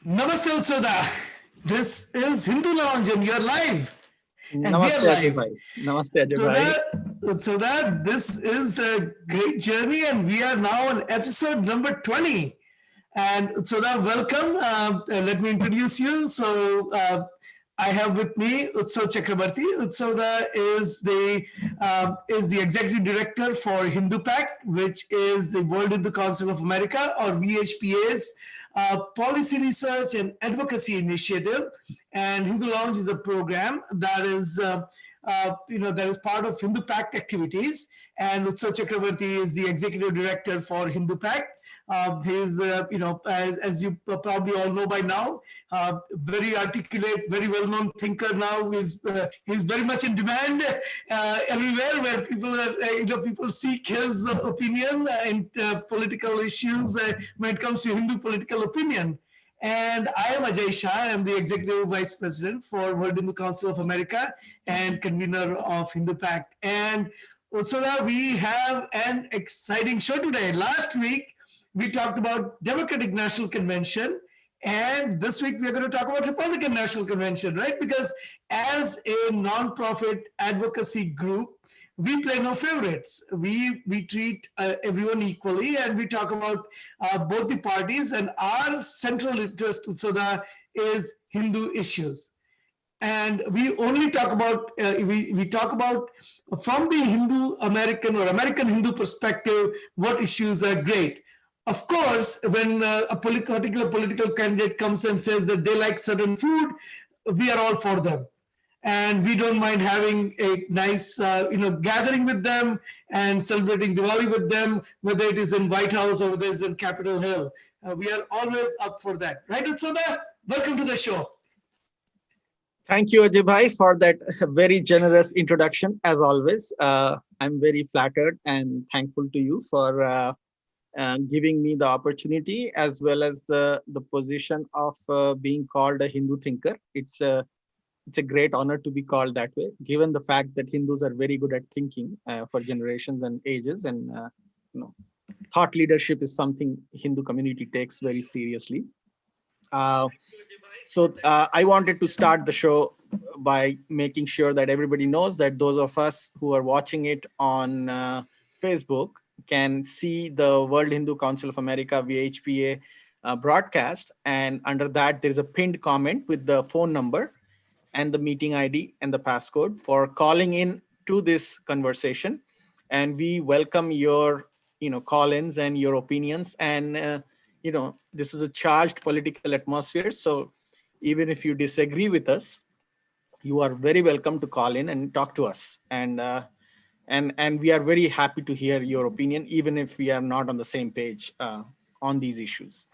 Namaste Utsoda. This is HinduLounge and you're live. And we are Namaste Ajay live. bhai. Namaste Ajay bhai. Utsoda, this is a great journey and we are now on episode number 20. And Utsoda, welcome. Let me introduce you. I have with me Utsav Chakrabarti. Utsoda is the executive director for Hindu Pact, which is the World Hindu Council of America, or VHPA's policy research and advocacy initiative. And HinduLounge is a program that is that is part of Hindu Pact activities. And Utsav Chakrabarti is the executive director for Hindu Pact. He's, as you probably all know by now, very articulate, very well-known thinker now. He's very much in demand everywhere where people are, people seek his opinion in political issues when it comes to Hindu political opinion. And I am Ajay Shah. I am the Executive Vice President for World Hindu Council of America and convener of Hindu Pact. And Ursula, we have an exciting show today. Last week, we talked about Democratic National Convention. And this week, we're going to talk about Republican National Convention, right? Because as a nonprofit advocacy group, we play no favorites. We treat everyone equally, and we talk about both the parties. And our central interest, Utsada, is Hindu issues. And we only talk about we talk about from the Hindu American or American Hindu perspective what issues are great. Of course, when a particular political candidate comes and says that they like certain food, we are all for them. And we don't mind having a nice, gathering with them and celebrating Diwali with them, whether it is in White House or whether it's in Capitol Hill. We are always up for that. Right, Utsada? Welcome to the show. Thank you, Ajay Bhai, for that very generous introduction, as always. I'm very flattered and thankful to you for giving me the opportunity, as well as the position of being called a Hindu thinker. It's a great honor to be called that way, given the fact that Hindus are very good at thinking for generations and ages, and thought leadership is something Hindu community takes very seriously. So I wanted to start the show by making sure that everybody knows that those of us who are watching it on Facebook can see the World Hindu Council of America VHPA broadcast, and under that there's a pinned comment with the phone number and the meeting ID and the passcode for calling in to this conversation. And we welcome your, call-ins and your opinions. And, this is a charged political atmosphere. So even if you disagree with us, you are very welcome to call in and talk to us. And we are very happy to hear your opinion, even if we are not on the same page on these issues.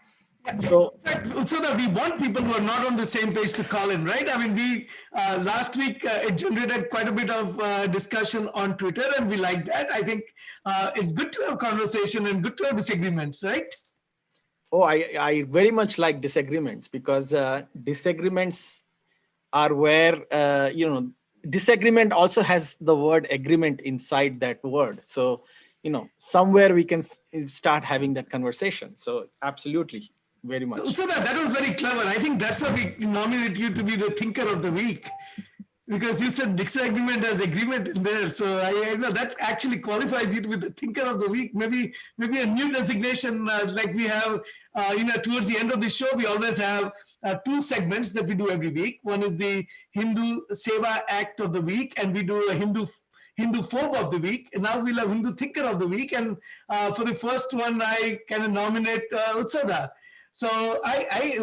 So that we want people who are not on the same page to call in, right? I mean, we last week it generated quite a bit of discussion on Twitter, and we like that. I think it's good to have conversation and good to have disagreements, right? Oh, I very much like disagreements, because disagreements are where disagreement also has the word agreement inside that word. So somewhere we can start having that conversation. So absolutely. Very much. So that was very clever. I think that's why we nominated you to be the thinker of the week, because you said disagreement as agreement in there. So I know that actually qualifies you to be the thinker of the week. Maybe a new designation like we have. Towards the end of the show, we always have two segments that we do every week. One is the Hindu Seva Act of the week, and we do a Hindu phobe of the week. And now we'll have Hindu thinker of the week. And for the first one, I kind of nominate Utsada. So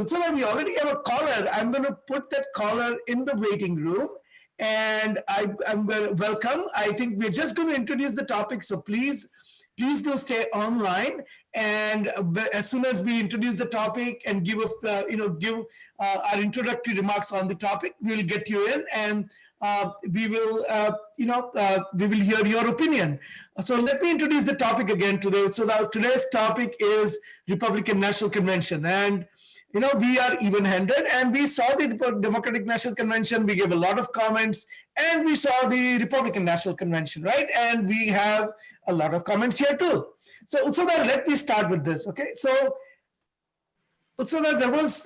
so we already have a caller. I'm going to put that caller in the waiting room, and I'm going to welcome. I think we're just going to introduce the topic. So please do stay online. And as soon as we introduce the topic and give our introductory remarks on the topic, we'll get you in, and we will hear your opinion. So let me introduce the topic again today. So today's topic is Republican National Convention, and we are even-handed, and we saw the Democratic National Convention. We gave a lot of comments, and we saw the Republican National Convention, right? And we have a lot of comments here too. So let me start with this, okay? So there was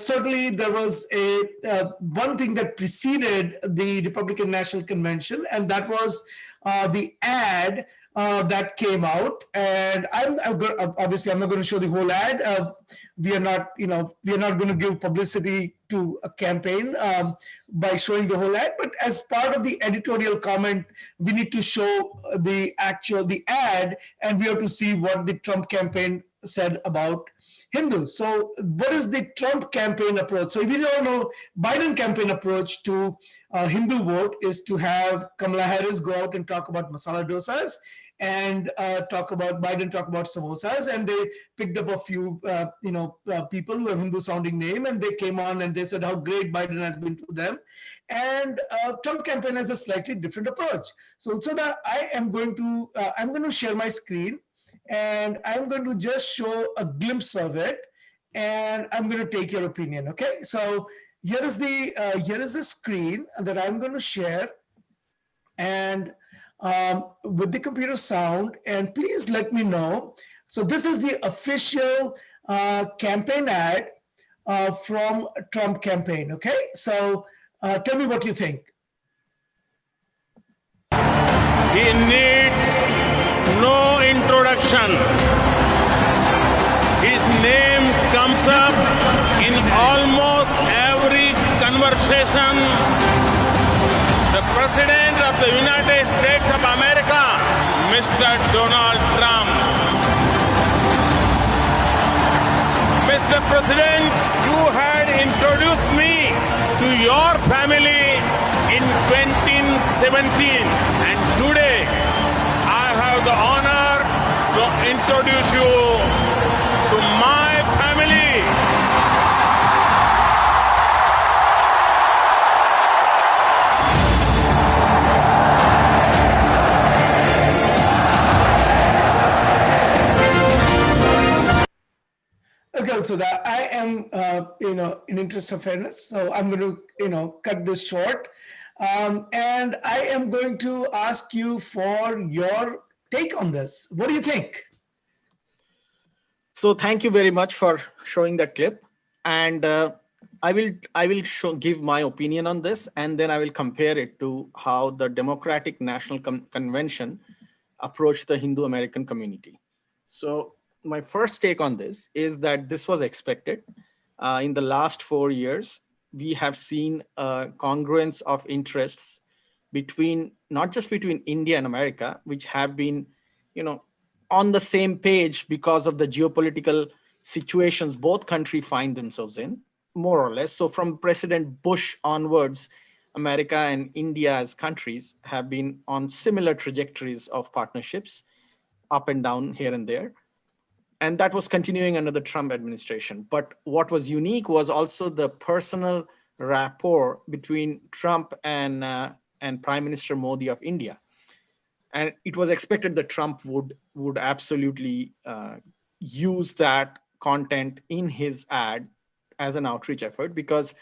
certainly a one thing that preceded the Republican National Convention, and that was the ad that came out. And obviously I'm not going to show the whole ad. We are not going to give publicity to a campaign by showing the whole ad. But as part of the editorial comment, we need to show the ad, and we have to see what the Trump campaign said about Hindus. So what is the Trump campaign approach? So if you don't know, Biden campaign approach to Hindu vote is to have Kamala Harris go out and talk about masala dosas, and Biden talk about samosas, and they picked up a few people who have Hindu sounding name, and they came on and they said how great Biden has been to them. And Trump campaign has a slightly different approach. So that I'm going to share my screen, and I'm going to just show a glimpse of it, and I'm going to take your opinion. Okay, so here is the screen that I'm going to share, and with the computer sound, and please let me know. So this is the official campaign ad from Trump campaign. Okay, so tell me what you think. He needs no introduction. His name comes up in almost every conversation. The President of the United States of America, Mr. Donald Trump. Mr. President, you had introduced me to your family in 2017, and today I have the honor to introduce you to my family. Okay, so that I am, in interest of fairness, so I'm going to, cut this short, and I am going to ask you for your take on this. What do you think? So thank you very much for showing that clip, and I will give my opinion on this, and then I will compare it to how the Democratic National Convention approached the Hindu American community. So my first take on this is that this was expected. In the last 4 years, we have seen a congruence of interests between, not just between India and America, which have been, on the same page because of the geopolitical situations both countries find themselves in, more or less. So from President Bush onwards, America and India as countries have been on similar trajectories of partnerships, up and down here and there. And that was continuing under the Trump administration. But what was unique was also the personal rapport between Trump and Prime Minister Modi of India. And it was expected that Trump would absolutely use that content in his ad as an outreach effort, because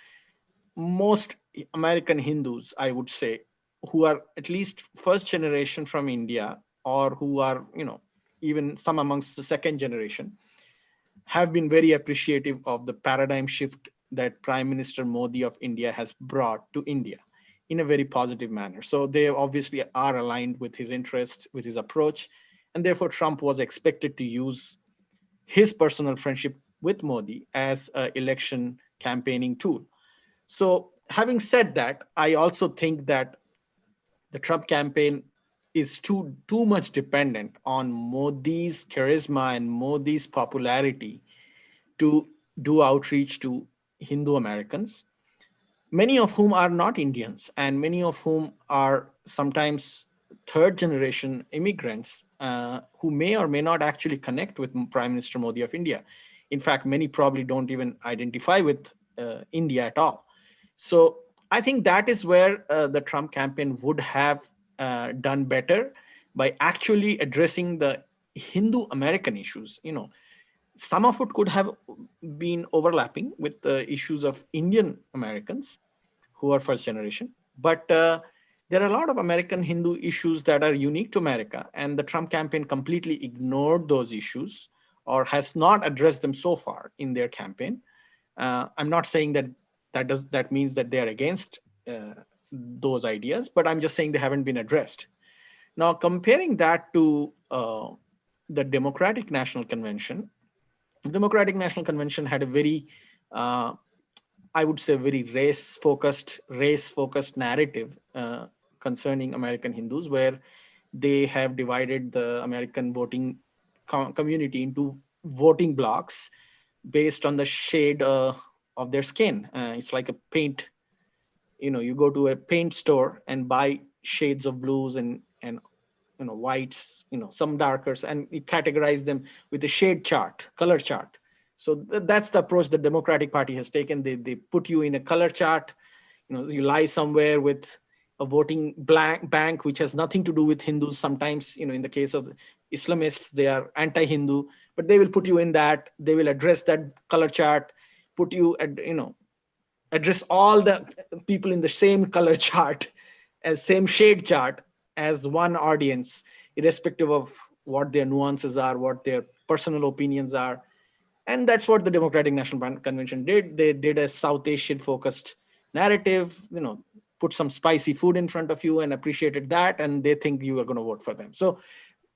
most American Hindus, I would say, who are at least first generation from India, or who are, even some amongst the second generation, have been very appreciative of the paradigm shift that Prime Minister Modi of India has brought to India in a very positive manner. So they obviously are aligned with his interests, with his approach, and therefore Trump was expected to use his personal friendship with Modi as an election campaigning tool. So having said that, I also think that the Trump campaign is too much dependent on Modi's charisma and Modi's popularity to do outreach to Hindu Americans, many of whom are not Indians, and many of whom are sometimes third generation immigrants who may or may not actually connect with Prime Minister Modi of India. In fact, many probably don't even identify with India at all. So I think that is where the Trump campaign would have done better, by actually addressing the Hindu American issues. Some of it could have been overlapping with the issues of Indian Americans who are first generation. But there are a lot of American Hindu issues that are unique to America, and the Trump campaign completely ignored those issues, or has not addressed them so far in their campaign. I'm not saying that means that they're against those ideas, but I'm just saying they haven't been addressed. Now, comparing that to the Democratic National Convention, the Democratic National Convention had a very, I would say, very race-focused narrative concerning American Hindus, where they have divided the American voting community into voting blocks based on the shade of their skin. It's like a paint. You go to a paint store and buy shades of blues and whites, some darkers, and you categorize them with a shade chart, color chart. So that's the approach the Democratic Party has taken. They put you in a color chart. You lie somewhere with a voting bank which has nothing to do with Hindus. Sometimes, in the case of Islamists, they are anti-Hindu, but they will put you in that. They will address that color chart, put you at, address all the people in the same color chart, as same shade chart, as one audience, irrespective of what their nuances are, what their personal opinions are. And that's what the Democratic National Convention did. They did a South Asian focused narrative, put some spicy food in front of you and appreciated that, and they think you are going to vote for them. So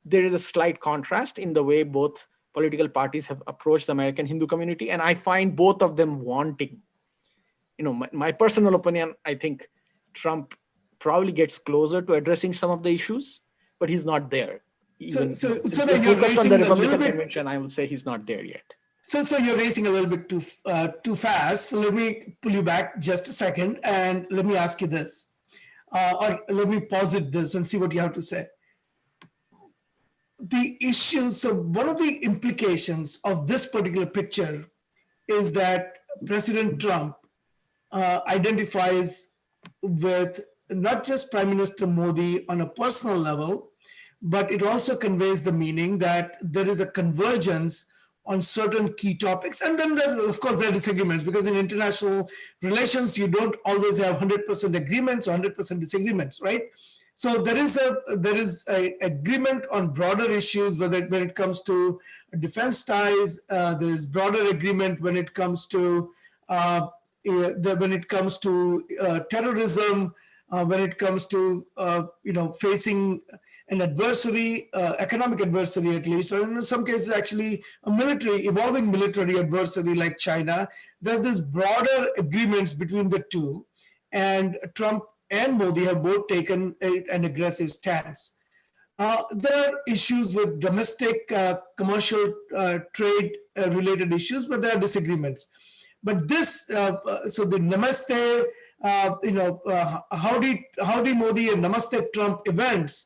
there is a slight contrast in the way both political parties have approached the American Hindu community, and I find both of them wanting. My personal opinion, I think Trump probably gets closer to addressing some of the issues, but he's not there. Even so they're focused on the Republican convention, I would say he's not there yet. So you're racing a little bit too fast. So let me pull you back just a second, and let me ask you this, or let me posit this and see what you have to say. The issue. So one of the implications of this particular picture is that President Trump identifies with not just Prime Minister Modi on a personal level, but it also conveys the meaning that there is a convergence on certain key topics. And then, of course, there are disagreements, because in international relations, you don't always have 100% agreements or 100% disagreements, right? So there is a agreement on broader issues, when it comes to defense ties. There is broader agreement when it comes to terrorism, when it comes to facing an adversary, economic adversary at least, or in some cases actually a evolving military adversary like China. There's broader agreements between the two, and Trump and Modi have both taken an aggressive stance. There are issues with domestic commercial trade related issues, but there are disagreements. But this, so the Namaste, Howdy Modi and Namaste Trump events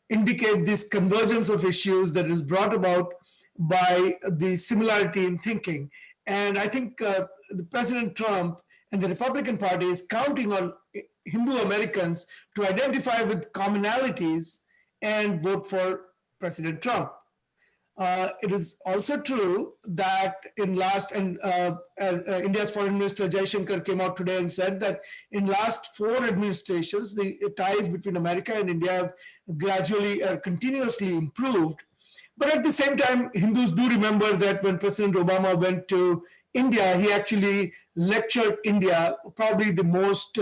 indicate this convergence of issues that is brought about by the similarity in thinking. And I think President Trump and the Republican Party is counting on Hindu Americans to identify with commonalities and vote for President Trump. It is also true that India's Foreign Minister Jaishankar came out today and said that in last 4 administrations, the ties between America and India have gradually, continuously improved. But at the same time, Hindus do remember that when President Obama went to India, he actually lectured India, probably the most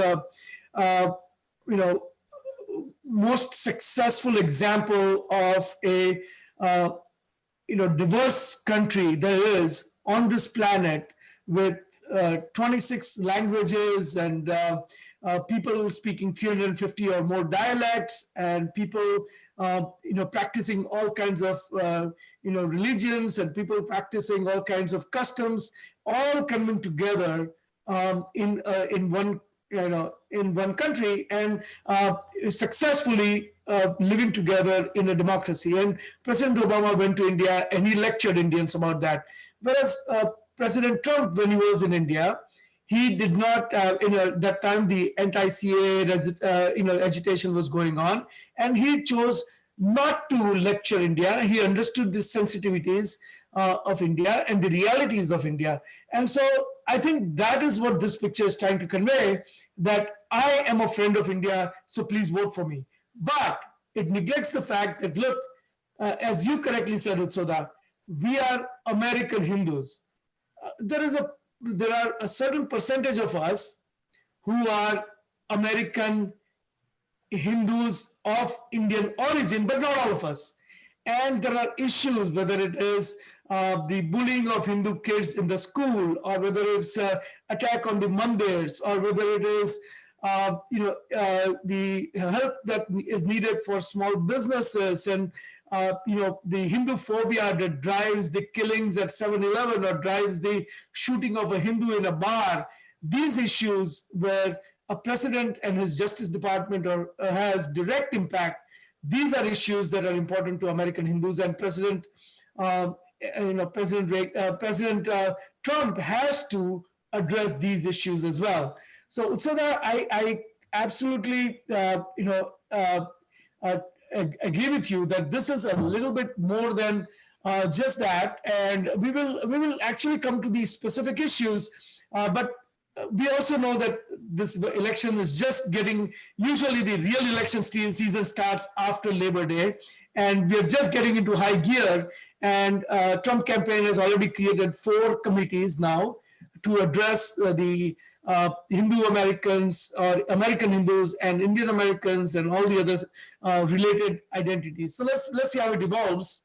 successful example of a diverse country there is on this planet, with 26 languages and people speaking 350 or more dialects, and people practicing all kinds of religions, and people practicing all kinds of customs, all coming together in one country, and successfully living together in a democracy. And President Obama went to India and he lectured Indians about that. Whereas President Trump, when he was in India, he did not, that time the anti-CAA agitation was going on, and he chose not to lecture India. He understood the sensitivities of India and the realities of India. And so I think that is what this picture is trying to convey, that I am a friend of India, so please vote for me. But it neglects the fact that, look, as you correctly said, Utsoda, we are American Hindus. There are a certain percentage of us who are American Hindus of Indian origin, but not all of us. And there are issues, whether it is the bullying of Hindu kids in the school, or whether it's attack on the mandirs, or whether it is the help that is needed for small businesses, and the Hindu phobia that drives the killings at 7-Eleven, or drives the shooting of a Hindu in a bar. These issues where a president and his Justice Department has direct impact, these are issues that are important to American Hindus, and uh, President Trump has to address these issues as well. So that I absolutely uh, agree with you that this is a little bit more than just that, and we will actually come to these specific issues, but we also know that this election is just getting, usually the real election season starts after Labor Day, and we're just getting into high gear, and Trump campaign has already created 4 committees now to address the Hindu Americans or American Hindus and Indian Americans and all the others related identities. So let's see how it evolves.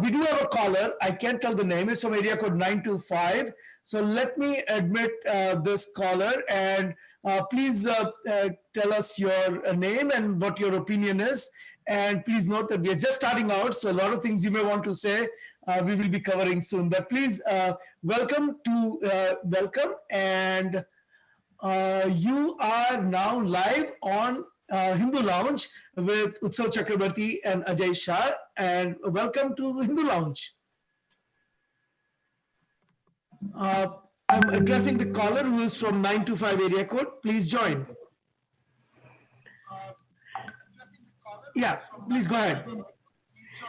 We do have a caller. I can't tell the name. It's from area code 925. So let me admit this caller, and please tell us your name and what your opinion is. And please note that we are just starting out, so a lot of things you may want to say we will be covering soon. But please welcome, and you are now live on HinduLounge with Utsav Chakrabarti and Ajay Shah, and welcome to HinduLounge. I'm addressing the caller who is from 925 area code. Please join. Yeah, please go ahead.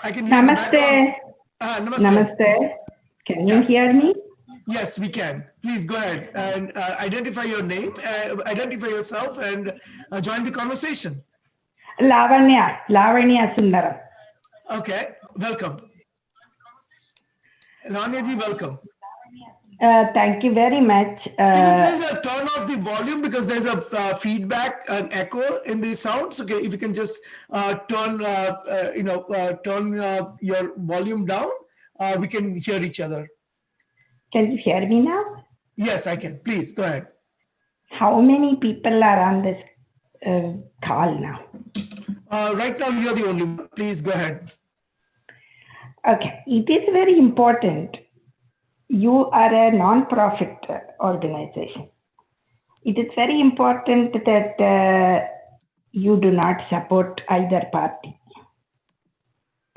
I can hear Namaste. Namaste. Namaste. Can you hear me? Yes, we can. Please go ahead and identify your name, identify yourself, and join the conversation. Lavanya Sundaram. Okay, welcome. Lavanya ji, welcome. Thank you very much. Can you please turn off the volume because there's a feedback, an echo in the sounds. Okay, if you can just turn your volume down, we can hear each other. Can you hear me now? Yes, I can. Please go ahead. How many people are on this call now? Right now, you're the only one. Please go ahead. Okay, it is very important. You are a non-profit organization. It is very important that you do not support either party.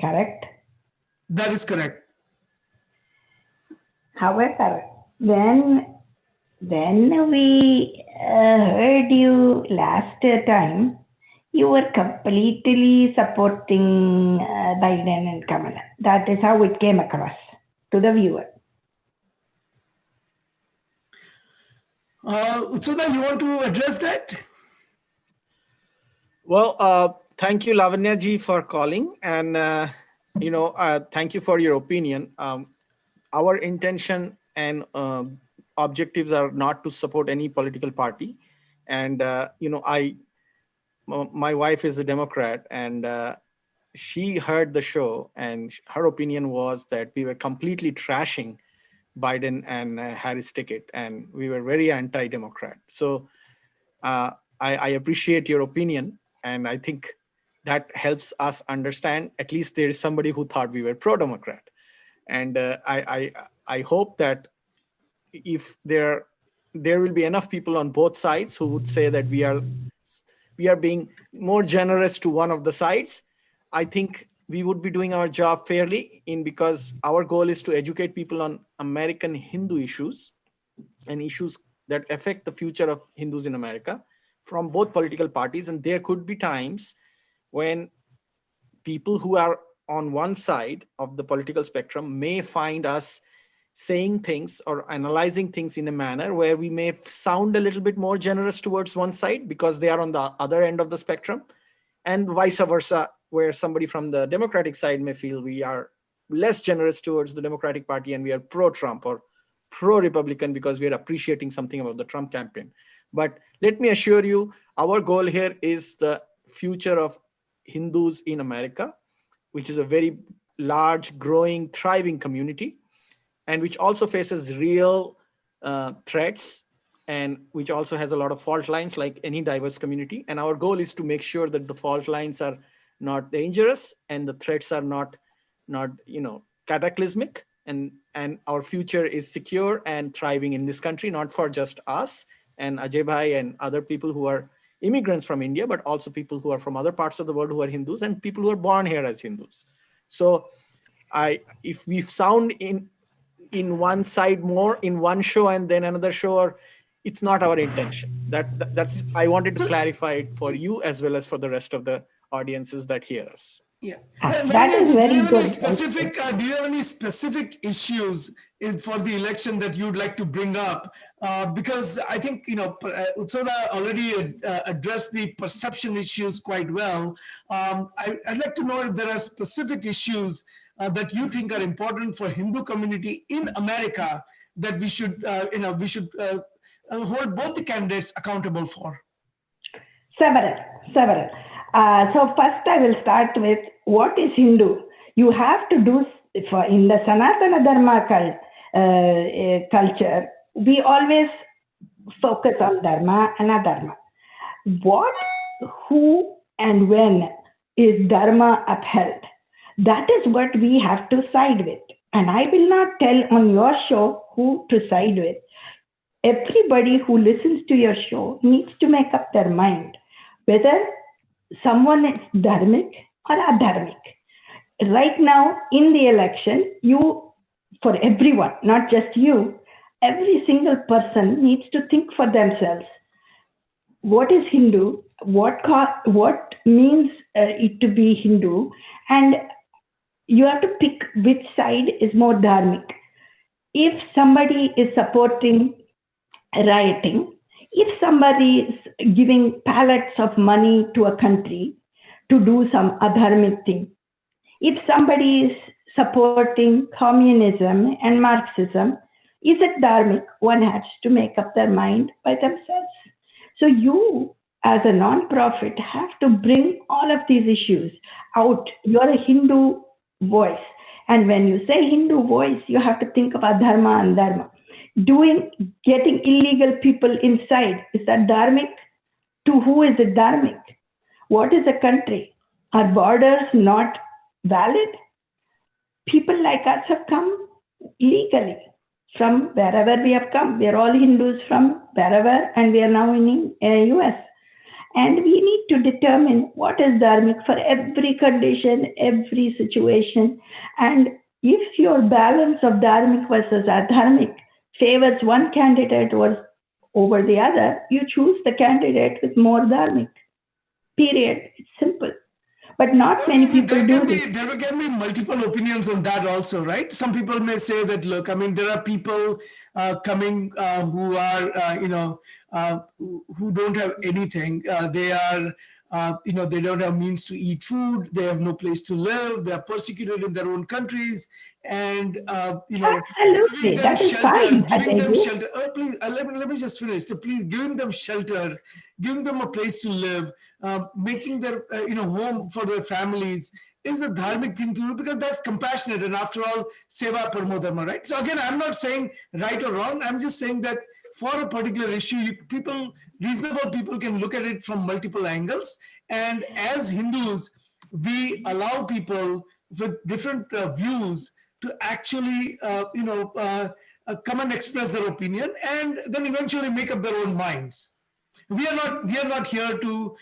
Correct? That is correct. However, when we heard you last time, you were completely supporting Biden and Kamala. That is how it came across to the viewer. Utsudha, you want to address that? Well, thank you, Lavanya ji, for calling, and thank you for your opinion. Our intention and objectives are not to support any political party, and my wife is a Democrat, and she heard the show, and her opinion was that we were completely trashing Biden and Harris ticket, and we were very anti-Democrat. So I appreciate your opinion, and I think that helps us understand at least there is somebody who thought we were pro-Democrat. And I hope that if there will be enough people on both sides who would say that we are being more generous to one of the sides, I think we would be doing our job fairly, because our goal is to educate people on American Hindu issues and issues that affect the future of Hindus in America from both political parties. And there could be times when people who are on one side of the political spectrum may find us saying things or analyzing things in a manner where we may sound a little bit more generous towards one side because they are on the other end of the spectrum, and vice versa, where somebody from the Democratic side may feel we are less generous towards the Democratic Party and we are pro-Trump or pro-Republican because we are appreciating something about the Trump campaign. But let me assure you, our goal here is the future of Hindus in America, which is a very large, growing, thriving community, and which also faces real threats, and which also has a lot of fault lines like any diverse community. And our goal is to make sure that the fault lines are not dangerous and the threats are not cataclysmic, and our future is secure and thriving in this country, not for just us and Ajay Bhai and other people who are immigrants from India, but also people who are from other parts of the world who are Hindus and people who are born here as Hindus. So if we sound in one side more in one show and then another show, or it's not our intention. That's I wanted to clarify it for you as well as for the rest of the audiences that hear us. Yeah. That is Do very you have good. do you have any specific issues for the election that you'd like to bring up? Because I think, Utsoda already addressed the perception issues quite well. I'd like to know if there are specific issues that you think are important for Hindu community in America that we should hold both the candidates accountable for. Several. So first I will start with what is Hindu. You have to do, in the Sanatana Dharma culture, we always focus on Dharma and Adharma. What, who, and when is Dharma upheld? That is what we have to side with. And I will not tell on your show who to side with. Everybody who listens to your show needs to make up their mind whether someone is dharmic or adharmic. Right now, in the election, for everyone, not just you, every single person needs to think for themselves. What is Hindu? What means it to be Hindu? And you have to pick which side is more dharmic. If somebody is supporting rioting, if somebody is giving pallets of money to a country to do some adharmic thing, if somebody is supporting communism and Marxism, is it dharmic? One has to make up their mind by themselves. So you, as a non-profit, have to bring all of these issues out. You're a Hindu voice. And when you say Hindu voice, you have to think of adharma and dharma. Getting illegal people inside, is that dharmic? To who is it dharmic? What is a country? Are borders not valid? People like us have come illegally from wherever we have come. We are all Hindus from wherever, and we are now in US. And we need to determine what is dharmic for every condition, every situation. And if your balance of dharmic versus adharmic favors one candidate over the other, you choose the candidate with more dharmic. Period. It's simple. But not many people do this. There can be multiple opinions on that also, right? Some people may say that, look, I mean, there are people coming who are, who don't have anything. They are, they don't have means to eat food. They have no place to live. They are persecuted in their own countries. And, absolutely, that is fine. Giving them shelter. Oh, please, let me just finish. So please, giving them shelter, giving them a place to live, making their home for their families is a dharmic thing to do, because that's compassionate. And after all, seva paramo dharma, right? So again, I'm not saying right or wrong. I'm just saying that for a particular issue, reasonable people can look at it from multiple angles. And as Hindus, we allow people with different views to actually, come and express their opinion, and then eventually make up their own minds. We are not here to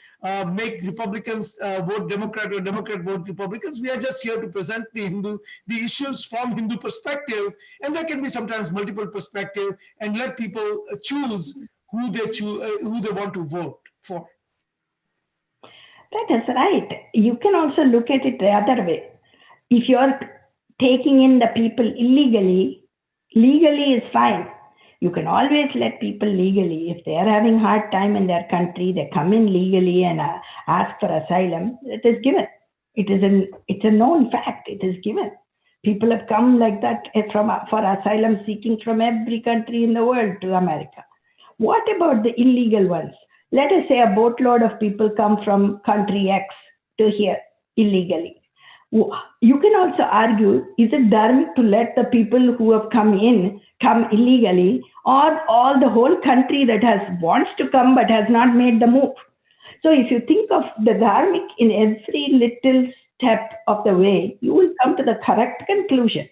make Republicans vote Democrat or Democrat vote Republicans. We are just here to present the issues from Hindu perspective, and there can be sometimes multiple perspective, and let people choose who they want to vote for. That is right. You can also look at it the other way. If you're taking in the people illegally, legally is fine. You can always let people legally. If they are having hard time in their country, they come in legally and ask for asylum. It is given. It's a known fact. It is given. People have come like that for asylum seeking from every country in the world to America. What about the illegal ones? Let us say a boatload of people come from country X to here illegally. You can also argue, is it dharmic to let the people who have come illegally, or all the whole country that wants to come but has not made the move? So if you think of the dharmic in every little step of the way, you will come to the correct conclusion.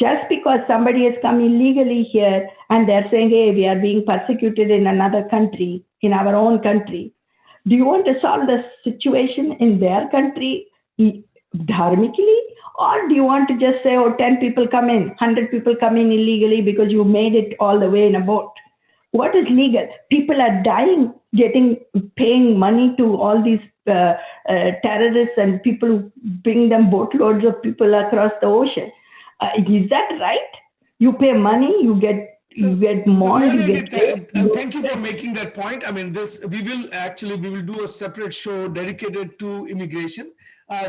Just because somebody has come illegally here and they're saying, hey, we are being persecuted in another country, in our own country, Do you want to solve the situation in their country dharmically? Or do you want to just say, oh, 10 people come in, 100 people come in illegally because you made it all the way in a boat? What is legal? People are dying, paying money to all these terrorists and people who bring them boatloads of people across the ocean. Is that right? You pay money, you get mourned, you get raped. Thank you for making that point. I mean, we will do a separate show dedicated to immigration.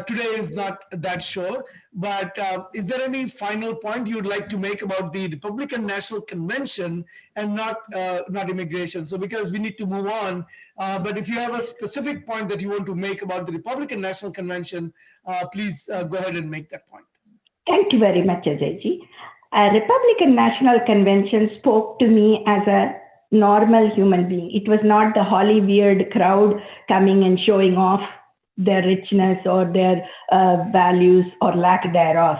Today is not that show, but is there any final point you would like to make about the Republican National Convention and not immigration? So because we need to move on, but if you have a specific point that you want to make about the Republican National Convention, please go ahead and make that point. Thank you very much, Ajayji. A Republican National Convention spoke to me as a normal human being. It was not the holly weird crowd coming and showing off their richness or their values or lack thereof.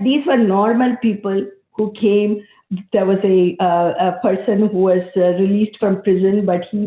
These were normal people who came. There was a person who was released from prison, but he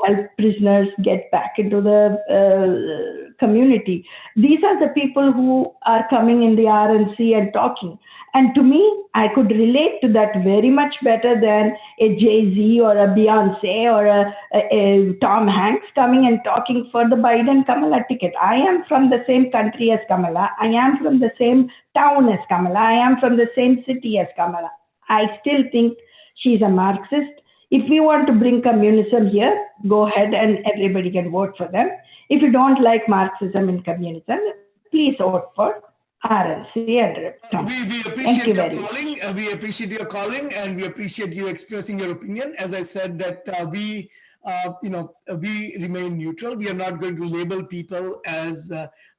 helped prisoners get back into the community. These are the people who are coming in the RNC and talking. And to me, I could relate to that very much better than a Jay-Z or a Beyonce or a Tom Hanks coming and talking for the Biden-Kamala ticket. I am from the same country as Kamala. I am from the same town as Kamala. I am from the same city as Kamala. I still think she's a Marxist. If we want to bring communism here, go ahead and everybody can vote for them. If you don't like Marxism and communism, please vote for RNC and Tom. We appreciate your calling. We appreciate your calling, and we appreciate you expressing your opinion. As I said, that we remain neutral. We are not going to label people as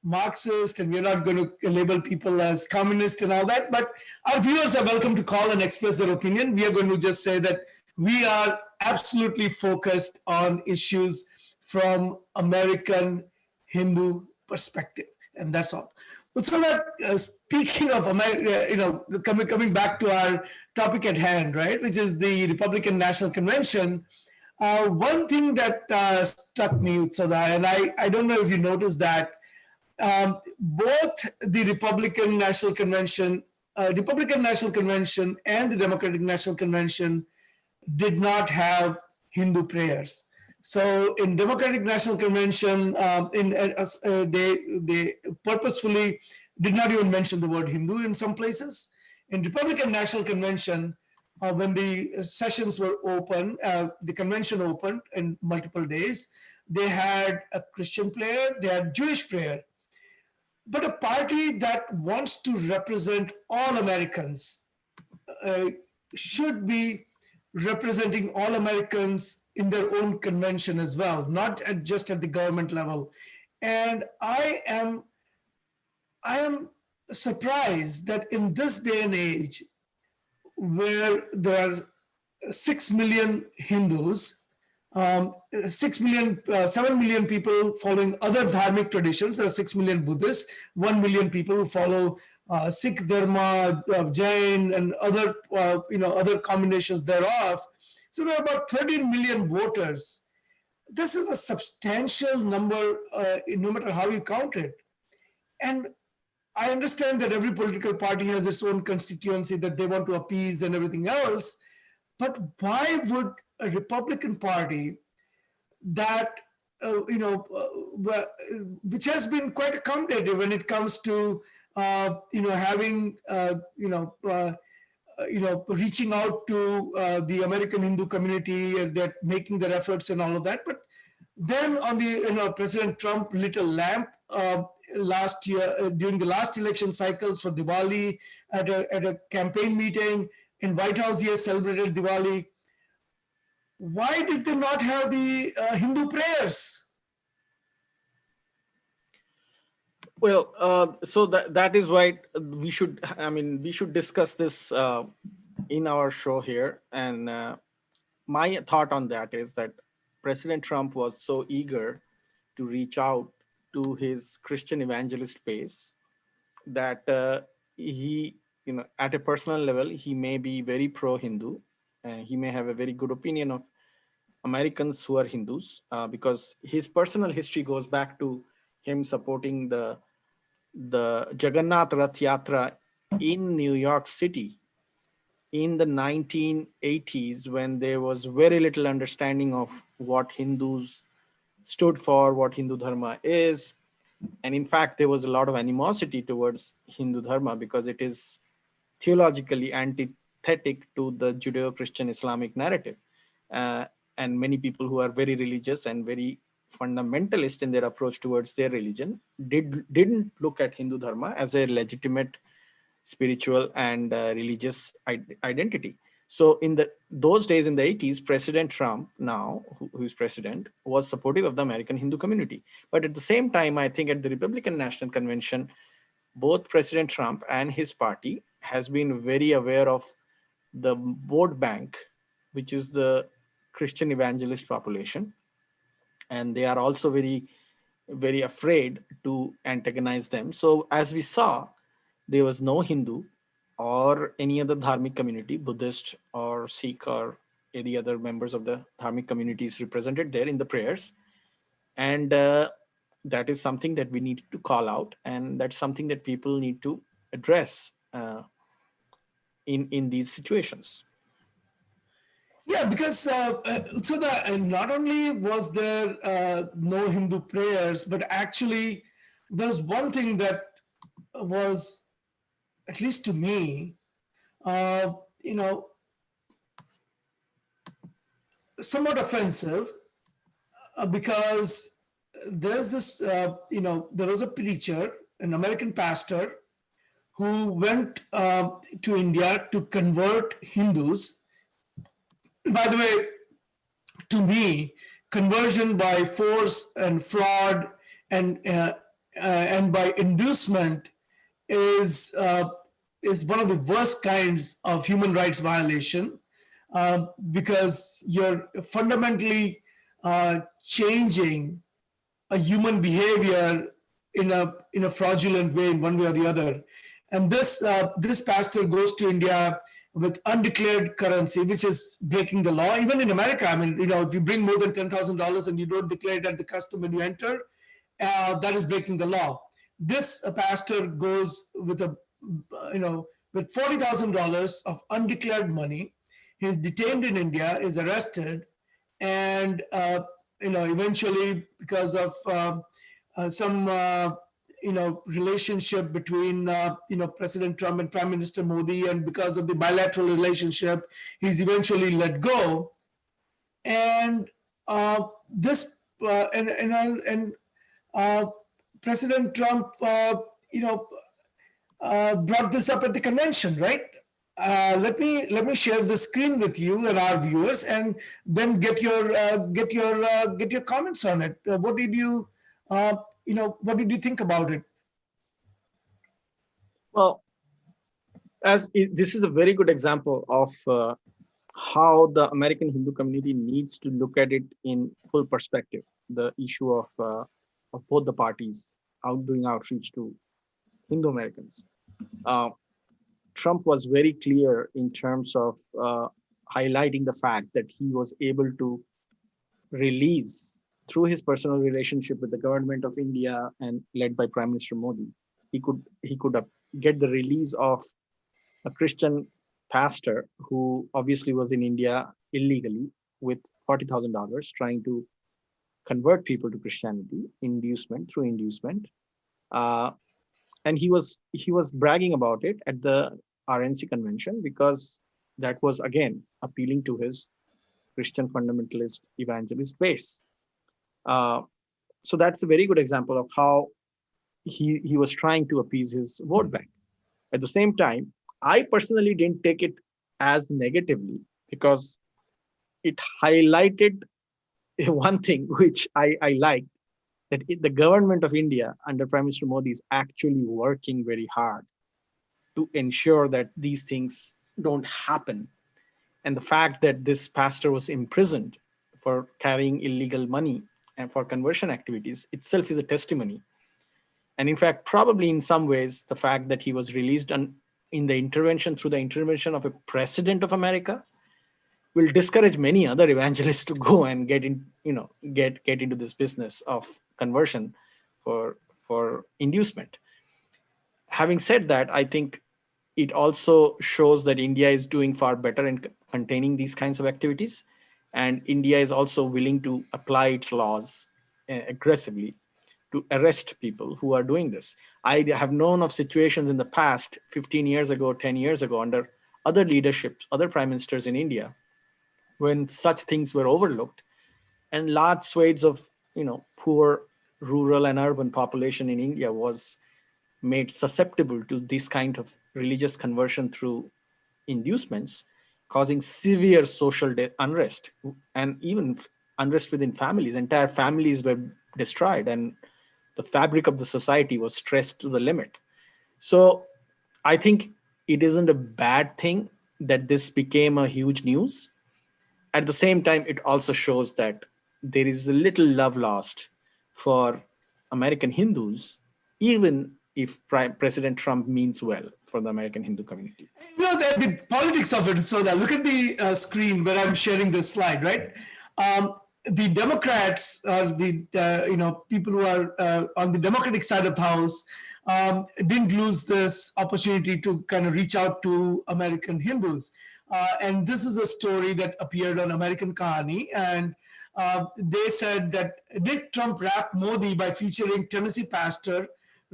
Marxist, and we are not going to label people as communist and all that. But our viewers are welcome to call and express their opinion. We are going to just say that we are absolutely focused on issues from American Hindu perspective, and that's all. So that speaking of America, coming back to our topic at hand, right, which is the Republican National Convention. One thing that struck me, Utsada, and I don't know if you noticed that both the Republican National Convention and the Democratic National Convention did not have Hindu prayers. So in Democratic National Convention, they purposefully did not even mention the word Hindu in some places. In Republican National Convention, when the sessions were open, the convention opened in multiple days, they had a Christian prayer, they had Jewish prayer. But a party that wants to represent all Americans should be representing all Americans in their own convention as well, not just at the government level. And I am surprised that in this day and age, where there are 6 million Hindus, 7 million people following other dharmic traditions. There are 6 million Buddhists, 1 million people who follow Sikh Dharma, Jain, and other other combinations thereof. So there are about 13 million voters. This is a substantial number, no matter how you count it. And I understand that every political party has its own constituency that they want to appease and everything else. But why would a Republican Party that, which has been quite accommodative when it comes to, having, reaching out to the American Hindu community, and they're making their efforts and all of that. But then on the, President Trump lit a lamp last year during the last election cycles for Diwali at a campaign meeting in White House. He has celebrated Diwali. Why did they not have the Hindu prayers? Well, so that is why we should discuss this in our show here. And my thought on that is that President Trump was so eager to reach out to his Christian evangelist base that he, at a personal level, he may be very pro-Hindu. He may have a very good opinion of Americans who are Hindus, because his personal history goes back to him supporting the Jagannath Rath Yatra in New York City in the 1980s, when there was very little understanding of what Hindus stood for, what Hindu Dharma is. And in fact, there was a lot of animosity towards Hindu Dharma because it is theologically antithetic to the Judeo-Christian Islamic narrative. Uh, and many people who are very religious and very fundamentalist in their approach towards their religion didn't look at Hindu Dharma as a legitimate spiritual and religious identity. So in those days in the 80s, President Trump, now who is president, was supportive of the American Hindu community. But at the same time, I think at the Republican National Convention, both President Trump and his party has been very aware of the vote bank, which is the Christian evangelist population. And they are also very, very afraid to antagonize them. So as we saw, there was no Hindu or any other dharmic community, Buddhist or Sikh or any other members of the dharmic communities represented there in the prayers. And that is something that we need to call out. And that's something that people need to address in these situations. Yeah, because not only was there no Hindu prayers, but actually there's one thing that was, at least to me, uh, you know, somewhat offensive, because there's this, there was a preacher, an American pastor, who went to India to convert Hindus. By the way, to me, conversion by force and fraud and by inducement is one of the worst kinds of human rights violation, because you're fundamentally changing a human behavior in a fraudulent way, in one way or the other. And this pastor goes to India with undeclared currency, which is breaking the law. Even in America, I mean, if you bring more than $10,000 and you don't declare it at the custom when you enter, that is breaking the law. This pastor goes with with $40,000 of undeclared money. He's detained in India, is arrested, and eventually, because of some relationship between President Trump and Prime Minister Modi, and because of the bilateral relationship, he's eventually let go. And President Trump brought this up at the convention, right? Let me share the screen with you and our viewers, and then get your comments on it. What did you think about it? Well, this is a very good example of how the American Hindu community needs to look at it in full perspective. The issue of both the parties doing outreach to Hindu Americans. Trump was very clear in terms of highlighting the fact that he was able to release, through his personal relationship with the government of India and led by Prime Minister Modi, he could get the release of a Christian pastor who obviously was in India illegally with $40,000 trying to convert people to Christianity, through inducement. And he was bragging about it at the RNC convention, because that was, again, appealing to his Christian fundamentalist evangelist base. So that's a very good example of how he was trying to appease his vote bank. At the same time, I personally didn't take it as negatively, because it highlighted one thing which I liked, that the government of India under Prime Minister Modi is actually working very hard to ensure that these things don't happen. And the fact that this pastor was imprisoned for carrying illegal money and for conversion activities itself is a testimony. And in fact, probably in some ways, the fact that he was released through the intervention of a president of America, will discourage many other evangelists to go and get in, get into this business of conversion for inducement. Having said that, I think it also shows that India is doing far better in containing these kinds of activities. And India is also willing to apply its laws aggressively to arrest people who are doing this. I have known of situations in the past, 15 years ago, 10 years ago, under other leaderships, other prime ministers in India, when such things were overlooked, and large swathes of poor rural and urban population in India was made susceptible to this kind of religious conversion through inducements, causing severe social unrest and even unrest within families. Entire families were destroyed and the fabric of the society was stressed to the limit. So I think it isn't a bad thing that this became a huge news. At the same time, it also shows that there is a little love lost for American Hindus, even if President Trump means well for the American Hindu community. The politics of it. So that look at the screen where I'm sharing this slide, right? The Democrats, the people who are on the Democratic side of the house, didn't lose this opportunity to kind of reach out to American Hindus. And this is a story that appeared on American Kahani, and they said that did Trump rap Modi by featuring Tennessee pastor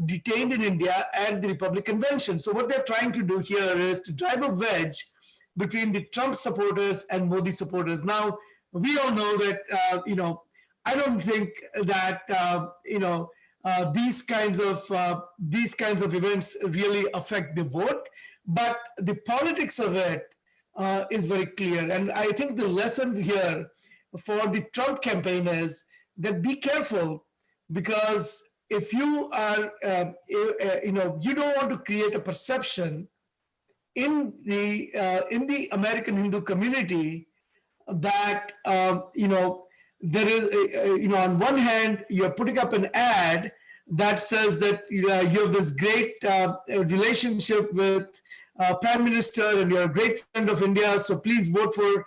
detained in India at the Republican convention. So what they're trying to do here is to drive a wedge between the Trump supporters and Modi supporters. Now, we all know that, I don't think that, these kinds of events really affect the vote, but the politics of it is very clear. And I think the lesson here for the Trump campaign is that be careful, because if you are, you don't want to create a perception in the American Hindu community that there is, on one hand you're putting up an ad that says that you have this great relationship with Prime Minister and you're a great friend of India, so please vote for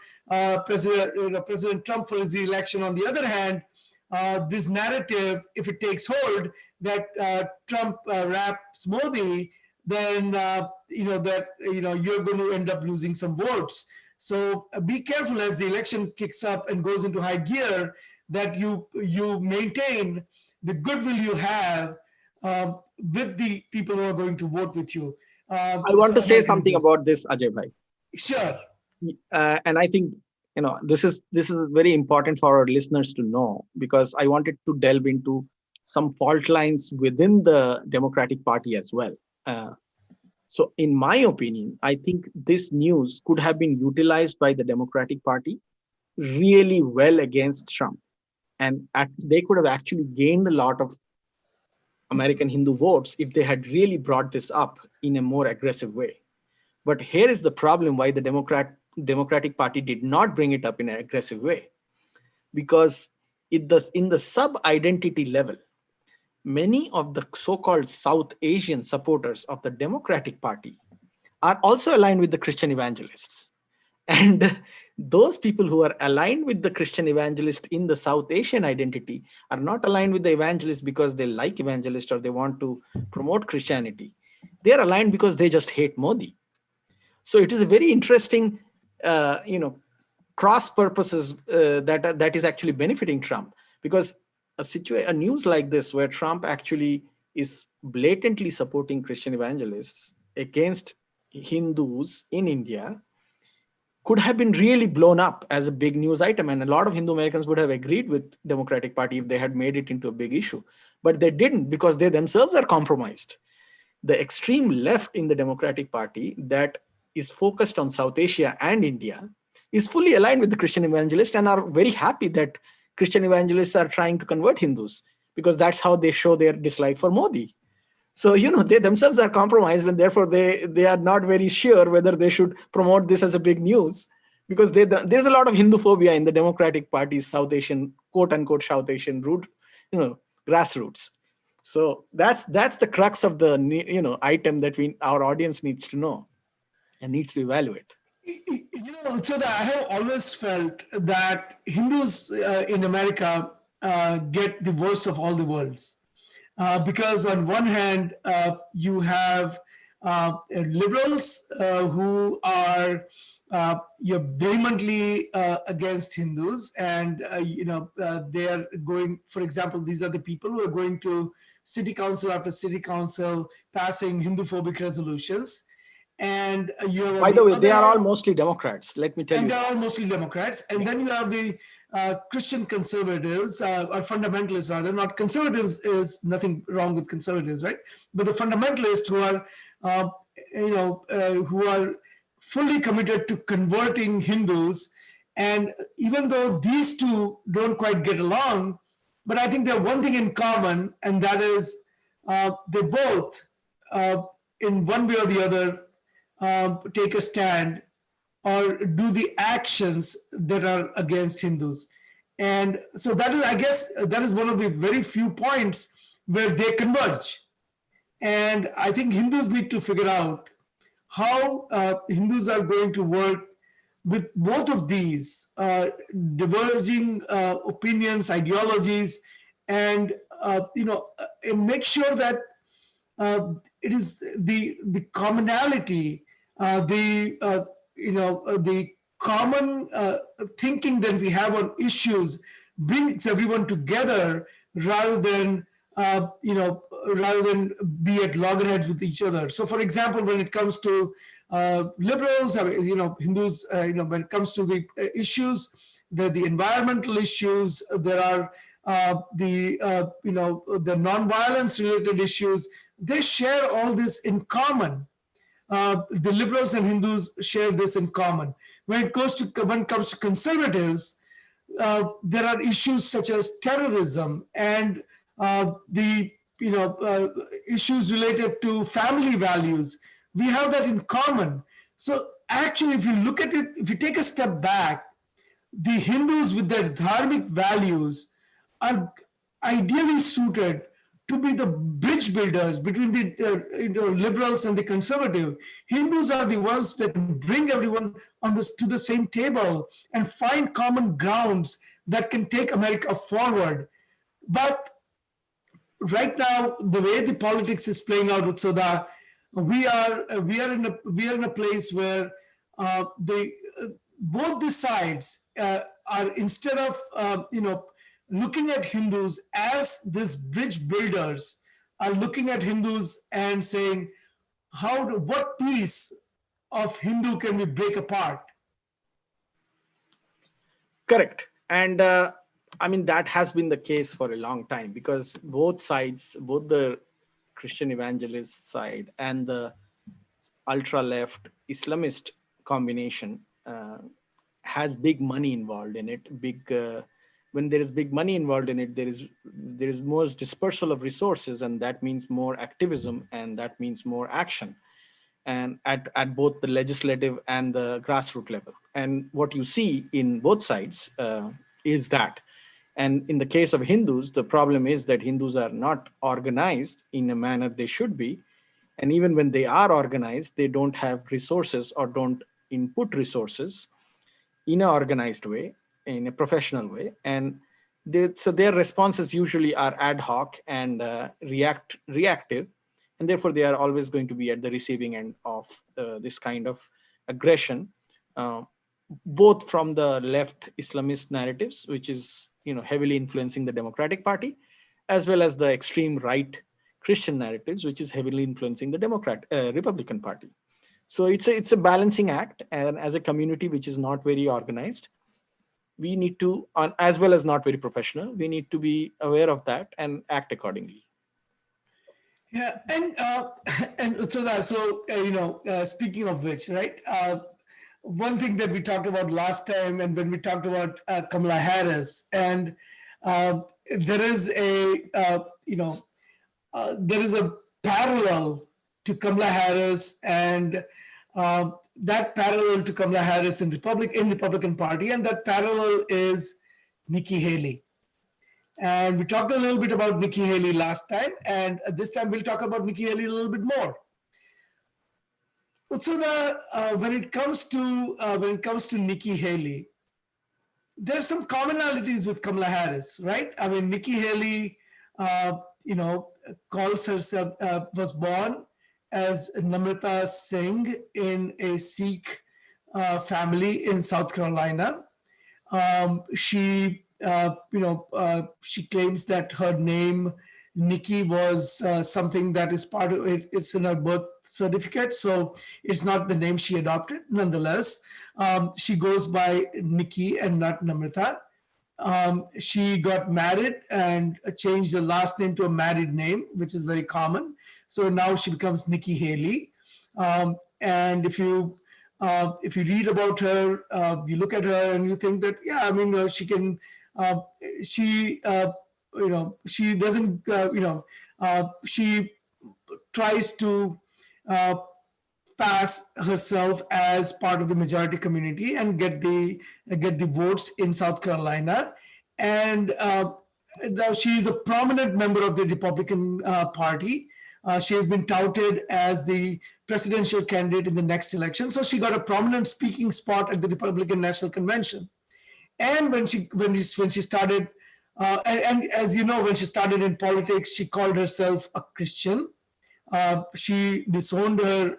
President Trump for his re-election. On the other hand, this narrative, if it takes hold, that Trump raps Modi, then you're going to end up losing some votes. So be careful as the election kicks up and goes into high gear, that you maintain the goodwill you have with the people who are going to vote with you. I want to say something about this, Ajay Bhai. Sure. And I think this is very important for our listeners to know, because I wanted to delve into some fault lines within the Democratic Party as well. So in my opinion, I think this news could have been utilized by the Democratic Party really well against Trump. And they could have actually gained a lot of American Hindu votes if they had really brought this up in a more aggressive way. But here is the problem why the Democratic Party did not bring it up in an aggressive way. Because in the sub-identity level, many of the so-called South Asian supporters of the Democratic Party are also aligned with the Christian evangelists. And those people who are aligned with the Christian evangelist in the South Asian identity are not aligned with the evangelist because they like evangelists or they want to promote Christianity. They are aligned because they just hate Modi. So it is a very interesting, cross purposes that is actually benefiting Trump, because a news like this where Trump actually is blatantly supporting Christian evangelists against Hindus in India could have been really blown up as a big news item. And a lot of Hindu Americans would have agreed with Democratic Party if they had made it into a big issue. But they didn't, because they themselves are compromised. The extreme left in the Democratic Party that is focused on South Asia and India is fully aligned with the Christian evangelists and are very happy that Christian evangelists are trying to convert Hindus, because that's how they show their dislike for Modi. So, they themselves are compromised, and therefore they are not very sure whether they should promote this as a big news, because there's a lot of Hindu phobia in the Democratic Party's South Asian, quote unquote, South Asian root, grassroots. So that's the crux of the, item that our audience needs to know and needs to evaluate. So that I have always felt that Hindus in America get the worst of all the worlds. Because on one hand, you have liberals who are vehemently against Hindus, and they are going. For example, these are the people who are going to city council after city council, passing Hindu-phobic resolutions. And you have on By the the way, they other are all hand, mostly Democrats. Let me tell and you they're that. all mostly Democrats. And Yeah. then you have the Christian conservatives or fundamentalists, rather. Not conservatives is nothing wrong with conservatives, right? But the fundamentalists who are, uh, who are fully committed to converting Hindus. And even though these two don't quite get along, but I think they have one thing in common, and that is they both, uh, in one way or the other, take a stand or do the actions that are against Hindus. And so that is, I guess, that is one of the very few points where they converge. And I think Hindus need to figure out how Hindus are going to work with both of these diverging opinions, ideologies, and and make sure that it is the commonality, the common thinking that we have on issues brings everyone together rather than rather than be at loggerheads with each other. So, for example, when it comes to liberals, I mean, Hindus, when it comes to the issues, the environmental issues, there are the non-violence related issues. They share all this in common. The liberals and Hindus share this in common. When it comes to conservatives, there are issues such as terrorism and the issues related to family values. We have that in common. So actually, if you look at it, if you take a step back, the Hindus with their dharmic values are ideally suited to be the bridge builders between the liberals and the conservative. Hindus are the ones that bring everyone on this to the same table and find common grounds that can take America forward. But right now, the way the politics is playing out, Utsoda, we are in a place where the both the sides are, instead of looking at Hindus as these bridge builders, are looking at Hindus and saying, what piece of Hindu can we break apart? Correct. And I mean, that has been the case for a long time, because both sides, both the Christian evangelist side and the ultra left Islamist combination has big money involved in it. When there is big money involved in it, there is more dispersal of resources, and that means more activism, and that means more action, and at both the legislative and the grassroots level. And what you see in both sides is that. And in the case of Hindus, the problem is that Hindus are not organized in a manner they should be. And even when they are organized, they don't have resources or don't input resources in an organized way, in a professional way. And so their responses usually are ad hoc and reactive. And therefore, they are always going to be at the receiving end of this kind of aggression, both from the left Islamist narratives, which is heavily influencing the Democratic Party, as well as the extreme right Christian narratives, which is heavily influencing the Republican Party. So it's a balancing act, and as a community which is not very organized, we need to, as well as not very professional, we need to be aware of that and act accordingly. Yeah, and speaking of which, right? One thing that we talked about last time, and when we talked about Kamala Harris, and there is a parallel to Kamala Harris, and that parallel to Kamala Harris in Republican Party, and that parallel is Nikki Haley. And we talked a little bit about Nikki Haley last time, and this time we'll talk about Nikki Haley a little bit more. So when it comes to Nikki Haley, there's some commonalities with Kamala Harris, right? I mean, Nikki Haley, you know, calls herself was born as Namrata Singh in a Sikh family in South Carolina. She claims that her name Nikki was something that is part of it. It's in her birth certificate, so it's not the name she adopted. Nonetheless, she goes by Nikki and not Namrata. She got married and changed the last name to a married name, which is very common. So now she becomes Nikki Haley. And if you read about her, you look at her and you think that she can, she she doesn't she tries to uh, pass herself as part of the majority community and get the votes in South Carolina, and now she is a prominent member of the Republican Party. She has been touted as the presidential candidate in the next election, so she got a prominent speaking spot at the Republican National Convention. And when she started, and as you know, when she started in politics, she called herself a Christian. She disowned her,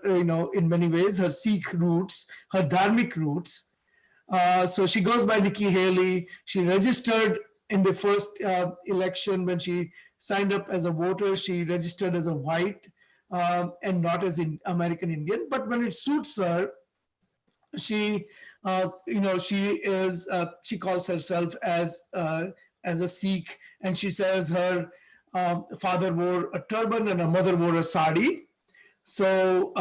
in many ways, her Sikh roots, her dharmic roots. So she goes by Nikki Haley. She registered in the first election when she signed up as a voter. She registered as a white and not as an American Indian. But when it suits her, she, she calls herself as a Sikh, and she says her father wore a turban and her mother wore a sari. So